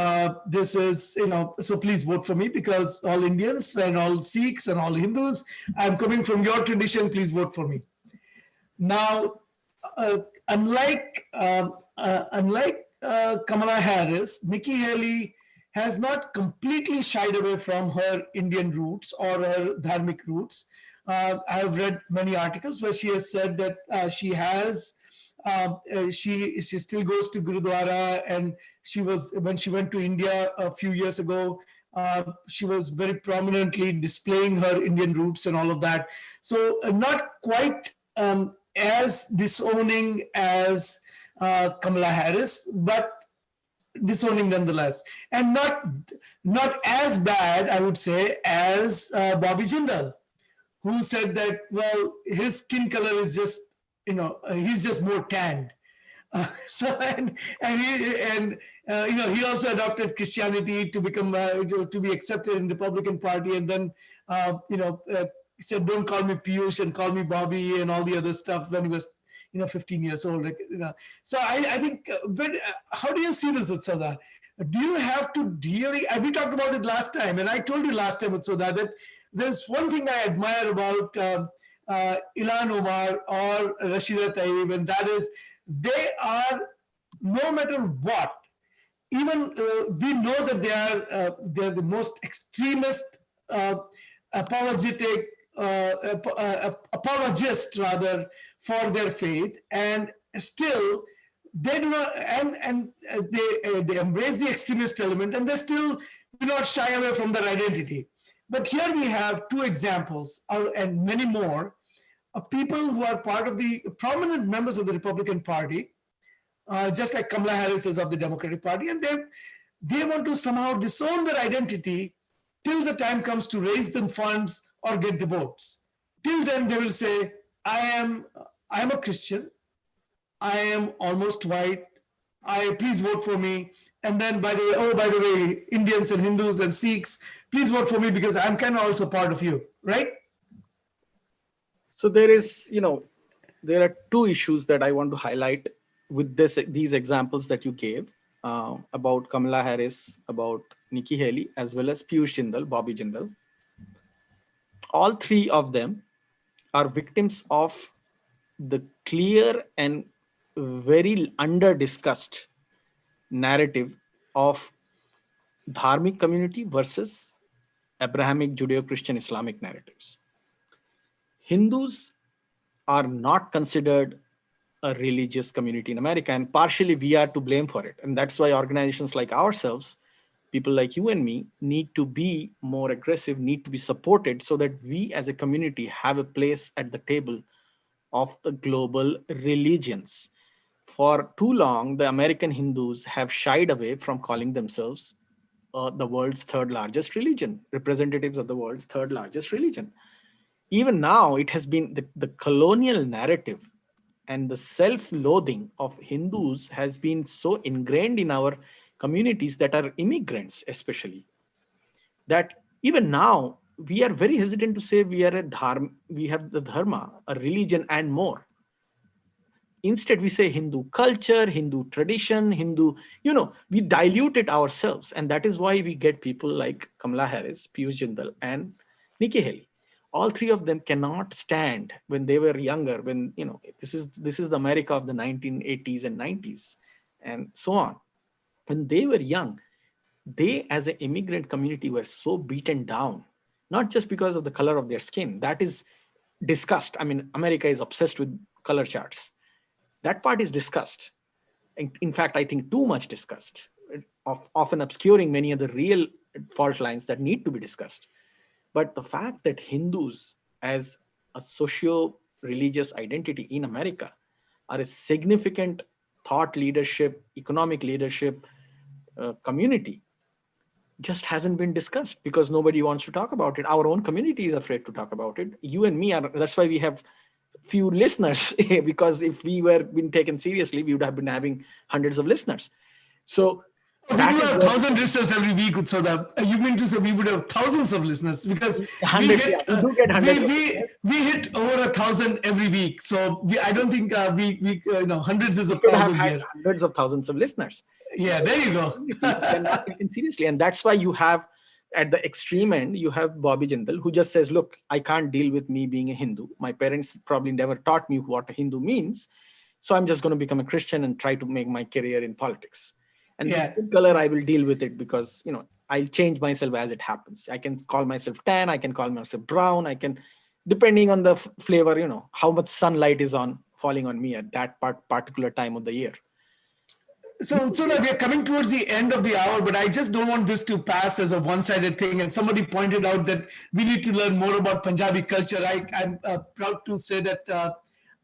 this is, so please vote for me, because all Indians and all Sikhs and all Hindus, I'm coming from your tradition, please vote for me. Now, unlike Kamala Harris, Nikki Haley has not completely shied away from her Indian roots or her dharmic roots. I have read many articles where she has said that she still goes to Gurudwara, and when she went to India a few years ago, she was very prominently displaying her Indian roots and all of that. So not quite as disowning as Kamala Harris, but disowning nonetheless, and not as bad, I would say, as Bobby Jindal, who said that, well, his skin color is just, he's just more tanned. He also adopted Christianity to become to be accepted in the Republican Party, and then said, "Don't call me Piyush and call me Bobby," and all the other stuff when he was 15 years old. So I think, but how do you see this, Utsada? Do you have to really? We talked about it last time, and I told you last time, Utsada, that there's one thing I admire about Ilan Omar or Rashida Tlaib, and that is they are, no matter what, even we know that they're the most extremist, apologist rather, for their faith, and still they do not, and they embrace the extremist element, and they still do not shy away from their identity. But here we have two examples, and many more, of people who are part of the prominent members of the Republican Party, just like Kamala Harris is of the Democratic Party, and they want to somehow disown their identity till the time comes to raise them funds or get the votes. Till then, they will say, I am a Christian, I am almost white, please vote for me. And then, by the way, Indians and Hindus and Sikhs, please vote for me because I'm kind of also part of you, right? So there are two issues that I want to highlight with these examples that you gave about Kamala Harris, about Nikki Haley, as well as Piyush Jindal, Bobby Jindal. All three of them are victims of the clear and very under-discussed narrative of dharmic community versus Abrahamic Judeo-Christian Islamic narratives. Hindus are not considered a religious community in America, and partially we are to blame for it. And that's why organizations like ourselves people like you and me need to be more aggressive, need to be supported so that we as a community have a place at the table of the global religions. For too long, the American Hindus have shied away from calling themselves the world's third largest religion, representatives of the world's third largest religion. Even now, it has been the colonial narrative and the self-loathing of Hindus has been so ingrained in our communities that are immigrants, especially, that even now we are very hesitant to say we are a dharma, we have the dharma, a religion, and more. Instead, we say Hindu culture, Hindu tradition, Hindu, we dilute it ourselves. And that is why we get people like Kamala Harris, Piyush Jindal, and Nikki Haley. All three of them cannot stand when they were younger, when, this is the America of the 1980s and 90s and so on. When they were young, they as an immigrant community were so beaten down, not just because of the color of their skin. That is discussed. I mean, America is obsessed with color charts. That part is discussed. In fact, I think too much discussed, often obscuring many of the real fault lines that need to be discussed. But the fact that Hindus as a socio-religious identity in America are a significant thought leadership, economic leadership community just hasn't been discussed because nobody wants to talk about it. Our own community is afraid to talk about it. You and me are, that's why we have few listeners, because if we were being taken seriously, we would have been having hundreds of listeners. So we do have 1,000 listeners every week, Utsada. You mean to say we would have thousands of listeners because we hit over 1,000 every week. So I don't think hundreds is a problem here. Hundreds of thousands of listeners. Yeah, there you go. They're not taken seriously, and that's why you have at the extreme end, you have Bobby Jindal, who just says, look, I can't deal with me being a Hindu. My parents probably never taught me what a Hindu means. So I'm just going to become a Christian and try to make my career in politics. And the skin color, I will deal with it because, I'll change myself as it happens. I can call myself tan. I can call myself brown. I can, depending on the flavor, how much sunlight is falling on me at that particular time of the year. So that we are coming towards the end of the hour, but I just don't want this to pass as a one-sided thing. And somebody pointed out that we need to learn more about Punjabi culture. I'm proud to say that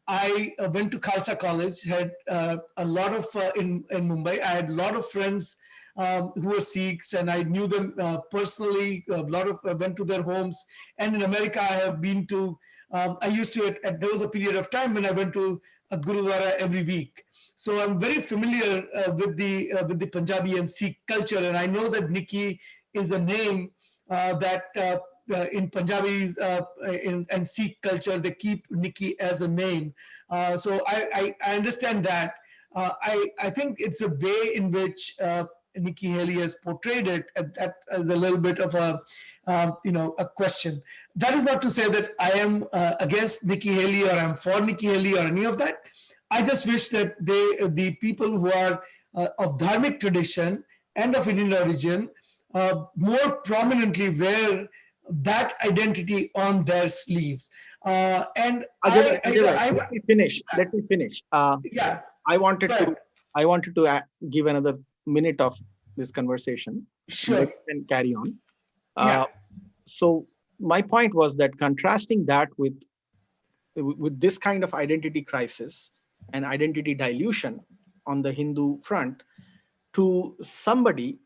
I went to Khalsa College, had a lot of, in Mumbai, I had a lot of friends who were Sikhs, and I knew them personally. A lot of went to their homes. And in America, I have been to, I used to, there was a period of time when I went to a Gurudwara every week. So I'm very familiar with the Punjabi and Sikh culture, and I know that Nikki is a name that in Punjabis and Sikh culture they keep Nikki as a name. So I understand that. I think it's a way in which Nikki Haley has portrayed it that as a little bit of a question. That is not to say that I am against Nikki Haley or I'm for Nikki Haley or any of that. I just wish that the people who are of dharmic tradition and of Indian origin more prominently wear that identity on their sleeves. Let me finish. Yeah. I wanted to give another minute of this conversation. Sure. And carry on. So my point was that contrasting that with this kind of identity crisis and identity dilution on the Hindu front to somebody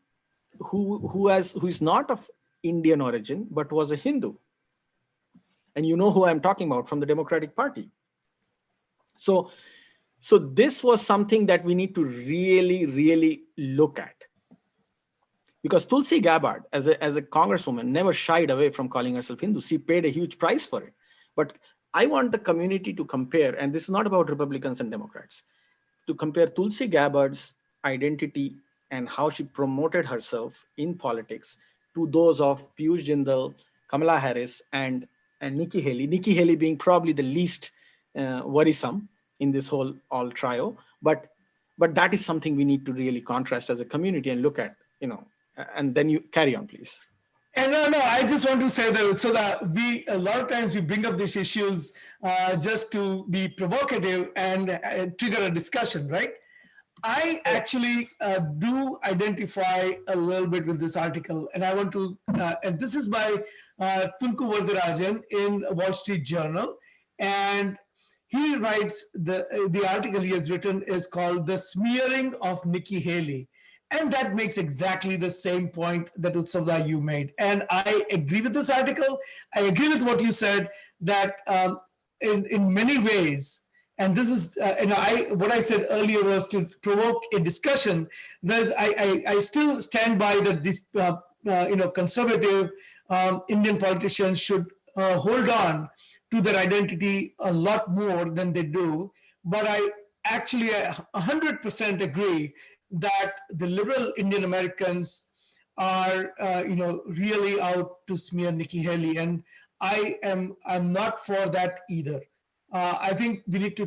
who is not of Indian origin but was a Hindu, and you know who I'm talking about, from the Democratic Party. So this was something that we need to really, really look at, because Tulsi Gabbard, as a congresswoman, never shied away from calling herself Hindu. She paid a huge price for it. But I want the community to compare, and this is not about Republicans and Democrats, to compare Tulsi Gabbard's identity and how she promoted herself in politics to those of Piyush Jindal, Kamala Harris, and Nikki Haley. Nikki Haley being probably the least worrisome in this whole all trio, but that is something we need to really contrast as a community and look at, and then you carry on, please. And no, I just want to say that so that a lot of times we bring up these issues just to be provocative and trigger a discussion, right? I actually do identify a little bit with this article, and I want to, and this is by Tunku Vardarajan in Wall Street Journal, and he writes the article he has written is called "The Smearing of Nikki Haley," and that makes exactly the same point that Utsavda you made, and I agree with this article. I agree with what you said that in many ways, and this is what I said earlier was to provoke a discussion. I still stand by that these conservative Indian politicians should hold on to their identity a lot more than they do. But I actually 100% agree that the liberal Indian Americans are really out to smear Nikki Haley, and I'm not for that either. I think we need to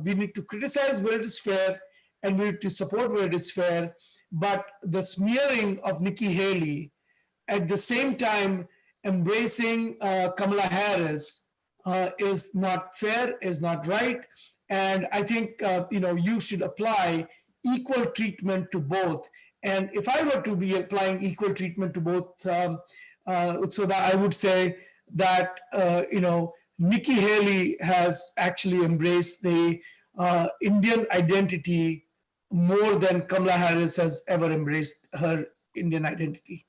we need to criticize where it is fair, and we need to support where it is fair. But the smearing of Nikki Haley, at the same time embracing Kamala Harris, is not fair, is not right, and I think you should apply equal treatment to both. And if I were to be applying equal treatment to both, so that I would say that Nikki Haley has actually embraced the Indian identity more than Kamala Harris has ever embraced her Indian identity.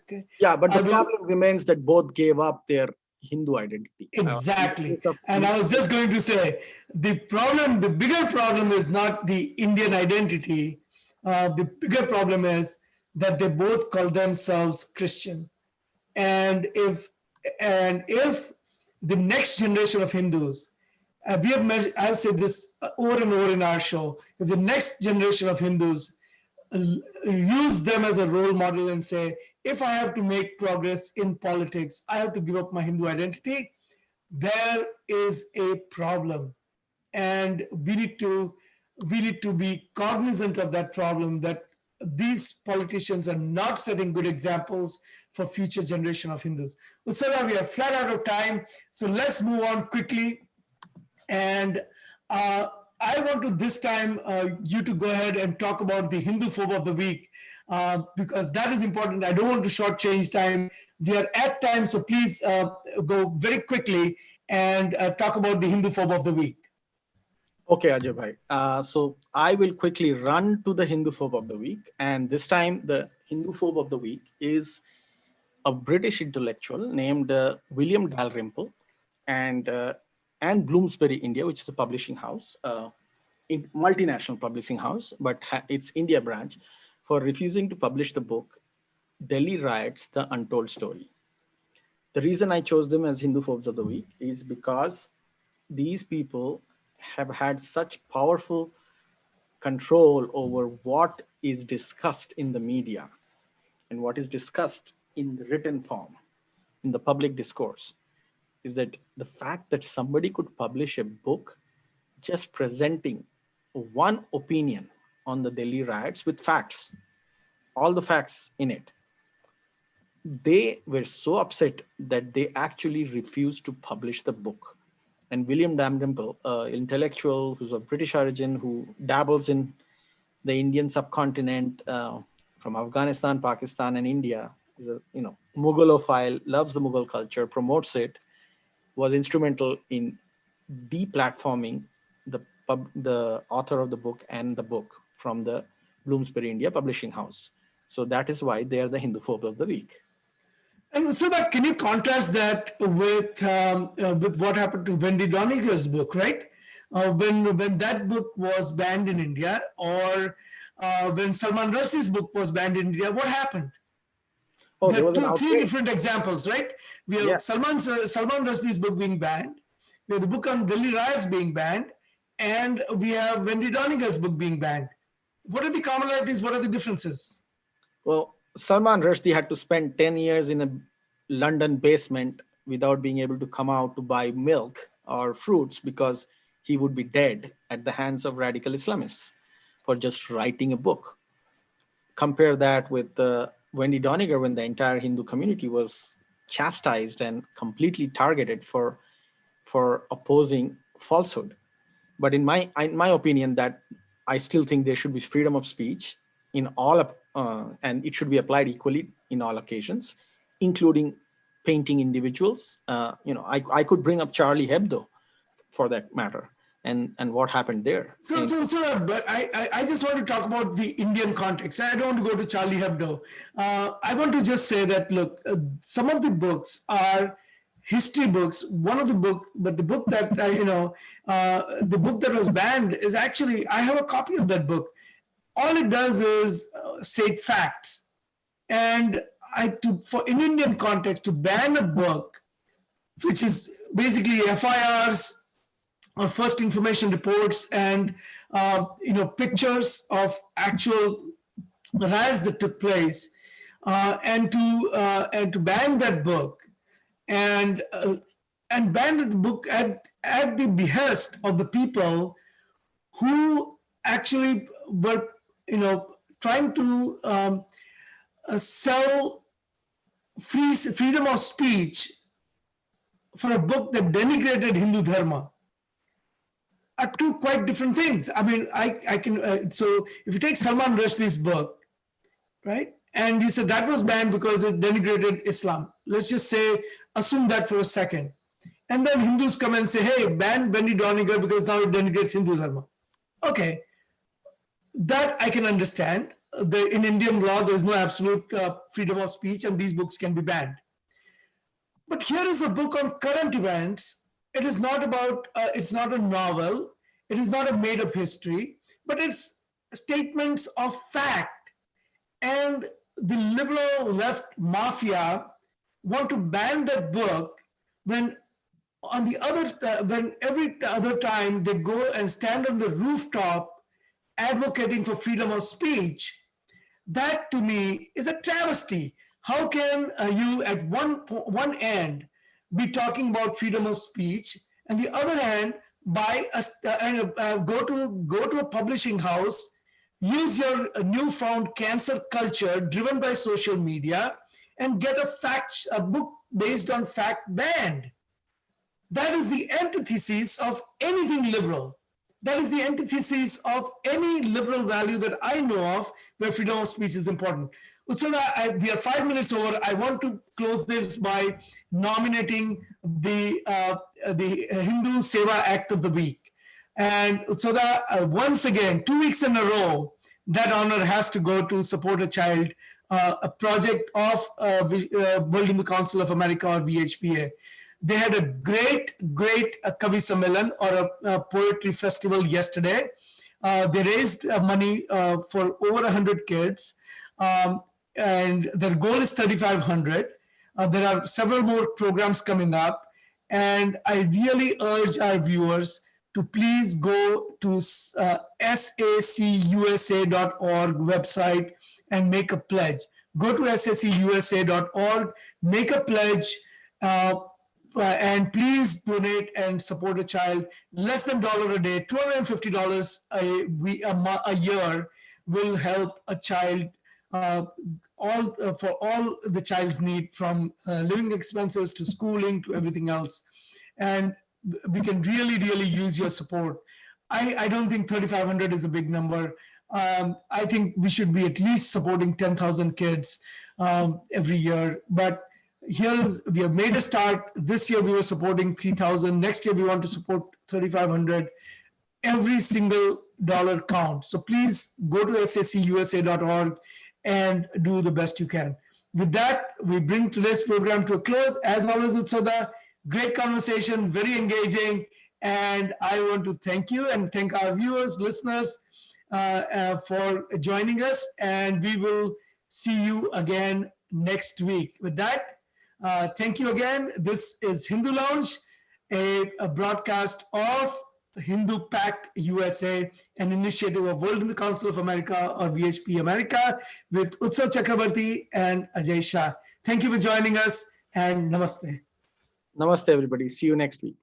Okay. Yeah, but the problem remains that both gave up their Hindu identity. Exactly. And I was just going to say, the bigger problem is not the Indian identity. The bigger problem is that they both call themselves Christian. And if the next generation of Hindus, I've said this over and over in our show, if the next generation of Hindus use them as a role model and say, if I have to make progress in politics, I have to give up my Hindu identity, there is a problem. And we need to be cognizant of that problem, that these politicians are not setting good examples for future generation of Hindus. Utsara, we are flat out of time, so let's move on quickly. And I want to this time you to go ahead and talk about the Hindu phobe of the week, because that is important. I don't want to shortchange time. We are at time, so please go very quickly and talk about the Hindu phobe of the week. Okay, Ajay bhai. So I will quickly run to the Hindu phobe of the week. And this time the Hindu phobe of the week is a British intellectual named William Dalrymple and Bloomsbury India, which is a publishing house, multinational publishing house, but its India branch, for refusing to publish the book, Delhi Riots, The Untold Story. The reason I chose them as Hindu phobes of the week is because these people have had such powerful control over what is discussed in the media and what is discussed in the written form, in the public discourse, is that the fact that somebody could publish a book just presenting one opinion on the Delhi riots with facts, all the facts in it. They were so upset that they actually refused to publish the book. And William Dalrymple, an intellectual who's of British origin, who dabbles in the Indian subcontinent from Afghanistan, Pakistan, and India, is a Mughalophile, loves the Mughal culture, promotes it, was instrumental in deplatforming the author of the book and the book from the Bloomsbury India publishing house. So that is why they are the Hindu phobe of the week. And so that, can you contrast that with what happened to Wendy Doniger's book, right? When that book was banned in India, or when Salman Rushdie's book was banned in India, what happened? Oh, there are three different examples, right? We have Salman Rushdie's book being banned, we have the book on Delhi riots being banned, and we have Wendy Doniger's book being banned. What are the commonalities? What are the differences? Well, Salman Rushdie had to spend 10 years in a London basement without being able to come out to buy milk or fruits because he would be dead at the hands of radical Islamists for just writing a book. Compare that with Wendy Doniger, when the entire Hindu community was chastised and completely targeted for opposing falsehood. But in my opinion, that I still think there should be freedom of speech in all and it should be applied equally in all occasions, including painting individuals. I could bring up Charlie Hebdo for that matter, and what happened there. But I just want to talk about the Indian context. I don't want to go to Charlie Hebdo. I want to just say that, look, some of the books are history books. One of the book, but the book that, the book that was banned is actually, I have a copy of that book. All it does is state facts. And for in Indian context, to ban a book, which is basically FIRs, or first information reports, and pictures of actual riots that took place, and to ban that book, and ban the book at the behest of the people who actually were trying to sell freedom of speech for a book that denigrated Hindu Dharma, are two quite different things. I mean, I can, so if you take Salman Rushdie's book, right, and you said that was banned because it denigrated Islam, let's just say, assume that for a second. And then Hindus come and say, hey, ban Benny Doniger because now it denigrates Hindu Dharma. Okay, that I can understand. In Indian law, there's no absolute freedom of speech, and these books can be banned. But here is a book on current events. It is not about, it's not a novel. It is not a made-up history, but it's statements of fact. And the liberal left mafia want to ban that book when when every other time they go and stand on the rooftop advocating for freedom of speech. That to me is a travesty. How can you at one end be talking about freedom of speech, and the other hand go to a publishing house, use your newfound cancer culture driven by social media, and get a book based on fact banned? That is the antithesis of anything liberal. That is the antithesis of any liberal value that I know of where freedom of speech is important. Utsala, we are 5 minutes over. I want to close this by nominating the Hindu Seva Act of the Week. And Utsala, once again, 2 weeks in a row, that honor has to go to Support a Child, a project of World Hindu Council of America, or VHPA. They had a great Kavi Sammelan, or a poetry festival yesterday. They raised money for over 100 kids, and their goal is 3,500. There are several more programs coming up, and I really urge our viewers to please go to sacusa.org website and make a pledge. Go to sacusa.org, make a pledge, and please donate and support a child. Less than $1 a day, $250 a year will help a child for all the child's need, from living expenses to schooling to everything else. And we can really use your support. I don't think 3,500 is a big number. I think we should be at least supporting 10,000 kids every year. But we have made a start. This year we were supporting 3,000. Next year we want to support 3,500. Every single dollar counts. So please go to sacusa.org and do the best you can. With that, we bring today's program to a close. As always, Utsada, great conversation, very engaging. And I want to thank you and thank our viewers, listeners, for joining us. And we will see you again next week. With that, thank you again. This is Hindu Lounge, a broadcast of Hindu Pact USA, an initiative of World Hindu Council of America, or VHP America, with Utsav Chakrabarti and Ajay Shah. Thank you for joining us, and namaste. Namaste, everybody. See you next week.